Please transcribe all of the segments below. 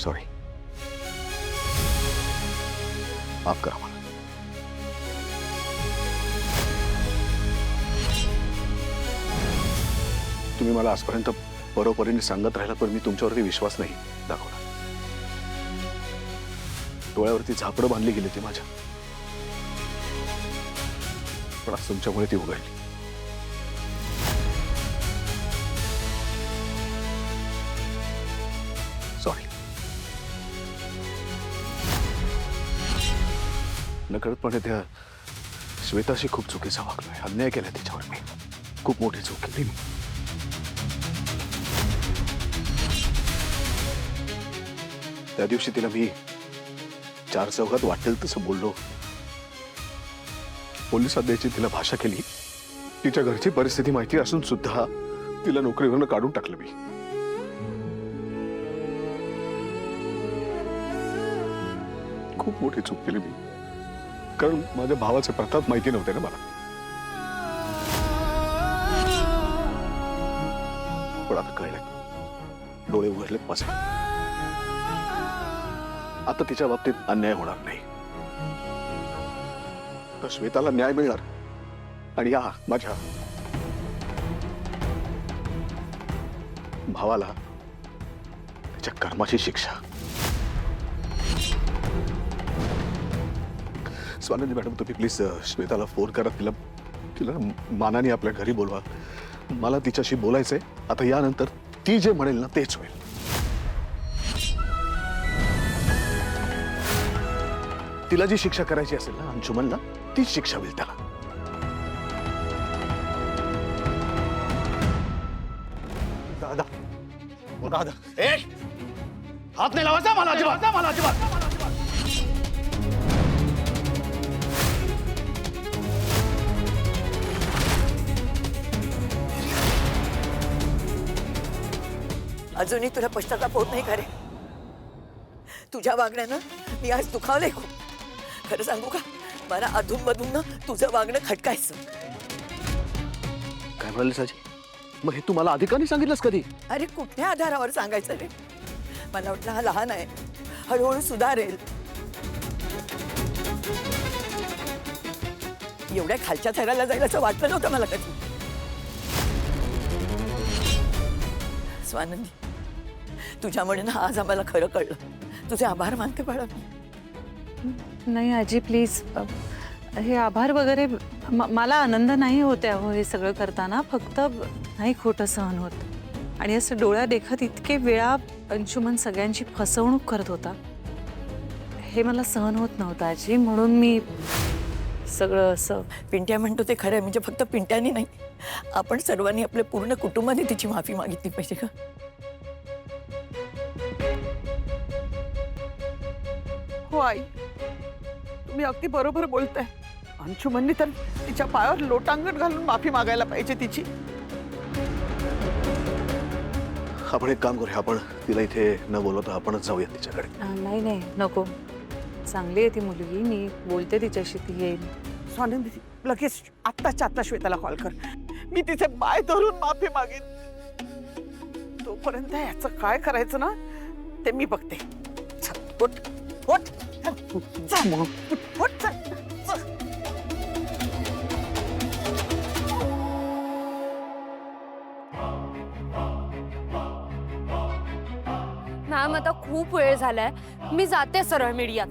Sorry, माफ करा मला. तुम्ही मला आजपर्यंत बरोबरीने सांगत राहिला, पण मी तुमच्यावरती विश्वास नाही दाखवला. डोळ्यावरती झापडं बांधली गेली ती माझ्या, पण आज तुमच्यामुळे ती उघडली. सॉरी. नकळतपणे त्या श्वेताशी खूप चुकीचा वागलोय, अन्याय केला तिच्यावर मी. खूप मोठी चूक केली मी. त्या दिवशी तिला मी चार चौघात वाटेल तसं बोललो. पोलिसात द्यायची तिला भाषा केली. तिच्या घरची परिस्थिती माहिती असून सुद्धा तिला नोकरीवरून काढून टाकलं मी. खूप मोठी चूक केली मी, कारण माझ्या भावाचे प्रताप माहिती नव्हते ना मला. पण आता कळलं, डोळे उघडले माझे. आता तिच्या बाबतीत अन्याय होणार नाही. तर श्वेताला न्याय मिळणार आणि या माझ्या भावाला त्याच्या कर्माची शिक्षा. स्वानंदी मॅडम, तुम्ही प्लीज श्वेताला फोन करा. तिला तिला मानाने आपल्या घरी बोलवा. मला तिच्याशी बोलायचंय. आता यानंतर ती जे म्हणेल ना तेच होईल. तिला जी शिक्षा करायची असेल ना अंशुमनला, तीच शिक्षा होईल त्याला. दादा, ओ दादा, हात नाही लावायचा मला अजिबात, मला अजिबात. अजूनही तुला पश्चाताप होत नाही का रे? तुझ्या वागण्यानं मी आज दुखावलंय खूप. खरं सांगू का, मला अधूनमधून ना तुझं वागणं खटकायचं. काय म्हणाले साजी? मग हे तू मला अधिकाने सांगितलंस कधी? अरे कुठल्या आधारावर सांगायचं रे? मला वाटलं हा लहान आहे, हळूहळू सुधारेल. एवढ्या खालच्या थराला जाईल असं वाटलं नव्हतं मला कधी. स्वानंदी, तुझ्यामुळे ना आज आम्हाला खरं कळलं. तुझे आभार मानते बाळा. नाही आजी प्लीज, हे आभार वगैरे मला आनंद नाही होते अहो हे सगळं करताना. फक्त नाही खोटं सहन होत. आणि असं डोळ्या देखत इतके वेळा अंशुमन सगळ्यांची फसवणूक करत होता, हे मला सहन होत नव्हतं आजी. म्हणून मी सगळं असं. पिंट्या म्हणतो ते खरं आहे. म्हणजे फक्त पिंट्यानी नाही, आपण सर्वांनी आपल्या पूर्ण कुटुंबाने तिची माफी मागितली पाहिजे का? हो आई, तुम्ही अगदी बरोबर बोलताय. अंशुमननी तर तिच्या पायावर लोटांगण घालून माफी मागायला पाहिजे तिची. आपण एक काम करूया, आपण तिला इथे न बोलवता आपणच जाऊया तिच्याकडे. नाही नाही नको, चांगली आहे ती मुलगी. मी बोलते तिच्याशी, ती येईल. स्वानंदी, लगेच आत्ताच्या आत्ता श्वेताला कॉल कर. मी तिचे पाय धरून माफी मागेन. तोपर्यंत याचं काय करायचं ना ते मी बघते. चल, उठ, उठ, चल, उठ, चल, चल. मॅम आता खूप वेळ झालाय, मी जाते सरळ मीडियात.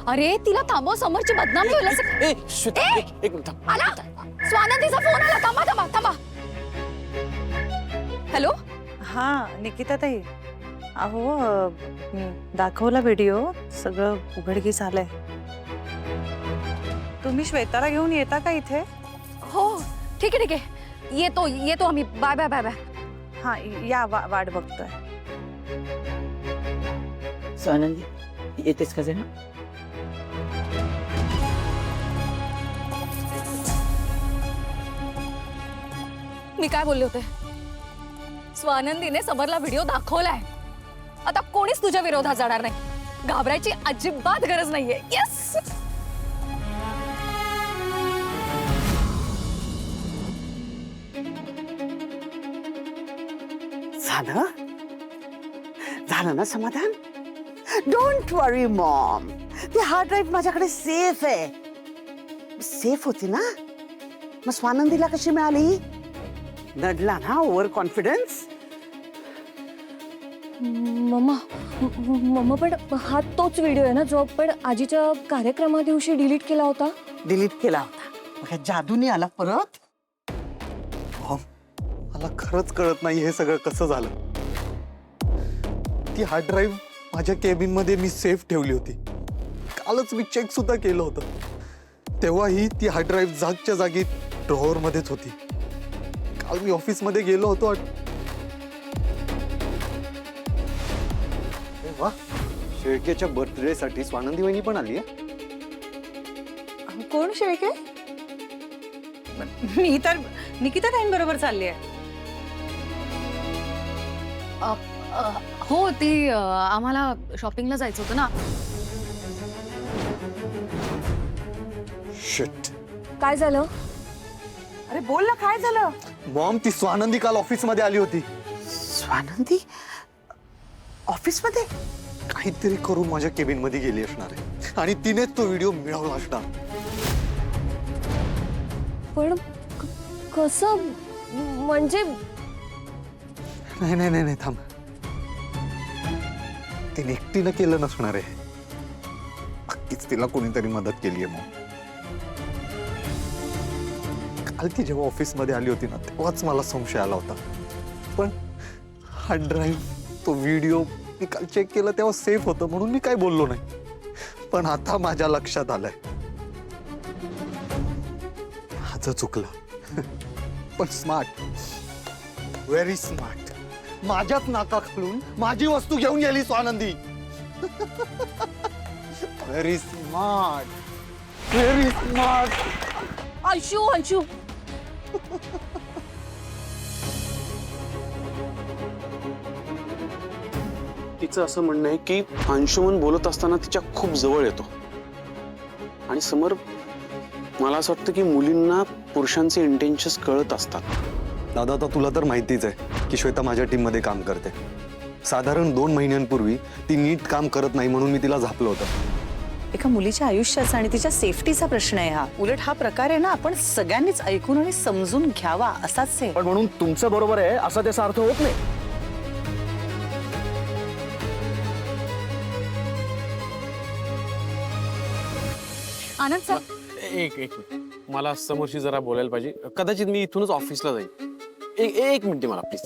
अरे तिला थांबव, समोरची बदनामी होईल असं. एक मिनिट थांब. आला स्वानंदीचा फोन आला. थांबा थांबा थांबा. हॅलो, हां निकिता ताई, अहो दाखवला व्हिडिओ, सगळं उघडकीस आलंय. तुम्ही श्वेताला घेऊन येता का इथे? हो ठीक आहे ठीक आहे, येतो येतो आम्ही. Bye bye bye bye. हां या, वाट बघतोय. स्वानंदी, येतेस का जरा? मी काय बोलले होते? स्वानंदीने समरला व्हिडिओ दाखवलाय. आता कोणीच तुझ्या विरोधात जाणार नाही. घाबरायची अजिबात गरज नाहीये. येस. झालं झालं ना समाधान? डोंट वरी मॉम, ती हार्ड ड्राईव्ह माझ्याकडे सेफ आहे. सेफ होती ना, मग स्वानंदीला कशी मिळाली? नडला ना ओव्हर कॉन्फिडन्स. मम्मा मम्मा पण हा तोच व्हिडिओ आहे ना जो आपण आजीच्या कार्यक्रमा दिवशी डिलीट केला होता? डिलीट केला होता. मग जादूने आला परत. मला खरंच कळत नाही हे सगळं कसं झालं. ती हार्ड ड्राईव्ह माझ्या केबिन मध्ये मी सेफ ठेवली होती. कालच मी चेक सुद्धा केलं होतं, तेव्हाही ती हार्ड ड्राईव्ह जागच्या जागी ड्रॉवर मध्येच होती. काल मी ऑफिस मध्ये गेलो होतो. वा, शेळकेच्या बर्थडे साठी स्वानंदी वहिनी पण आली आहे. कोण शेळके? मी तर निकिता ताईंबरोबर चालली आहे. हो, ती आम्हाला शॉपिंगला जायचं होतं ना. शिट. काय झालं? अरे बोल ना, काय झालं? मॉम, ती स्वानंदी काल ऑफिस मध्ये आली होती. स्वानंदी ऑफिस मध्ये? काहीतरी करून माझ्या केबिन मध्ये गेली असणार आहे आणि तिनेच तो व्हिडिओ मिळवला असणार. पण कसं? म्हणजे नाही नाही नाही नाही, थांब. तिने एकटीनं केलं नसणार आहे. नक्कीच तिला कोणीतरी मदत केली आहे. मग काल ती जेव्हा ऑफिस मध्ये आली होती ना, तेव्हाच मला संशय आला होता. पण हार्ड ड्राईव्ह, तो व्हिडिओ मी काल चेक केला तेव्हा सेफ होतं म्हणून मी काय बोललो नाही. पण आता माझ्या लक्षात आलंय माझं चुकलं. पण स्मार्ट, व्हेरी स्मार्ट. माझ्याच नाका खालून माझी वस्तू घेऊन गेली Swanandi. Very smart, very smart. Anshu Anshu तिचं असं म्हणणं आहे की अंशुमन बोलत असताना तिच्या खूप जवळ येतो. आणि समर, मला असं वाटतं की मुलींना पुरुषांचे इंटेन्शन्स कळत असतात. दादा, आता तुला तर माहितीच आहे की श्वेता माझ्या टीम मध्ये काम करते. साधारण 2 महिन्यांपूर्वी ती नीट काम करत नाही म्हणून मी तिला झापलं होतं. एका मुलीच्या आयुष्याचा आणि तिच्या सेफ्टीचा प्रश्न आहे हा. उलट हा प्रकार आहे ना, आपण सगळ्यांनीच ऐकून आणि समजून घ्यावा असाच आहे. पण म्हणून तुमचं बरोबर आहे असा त्याचा अर्थ होत नाही. आनंद सर, एक मिनिट, मला समोरशी जरा बोलायला पाहिजे. कदाचित मी इथूनच ऑफिसला जाईल. एक मिनिट मला प्लीज.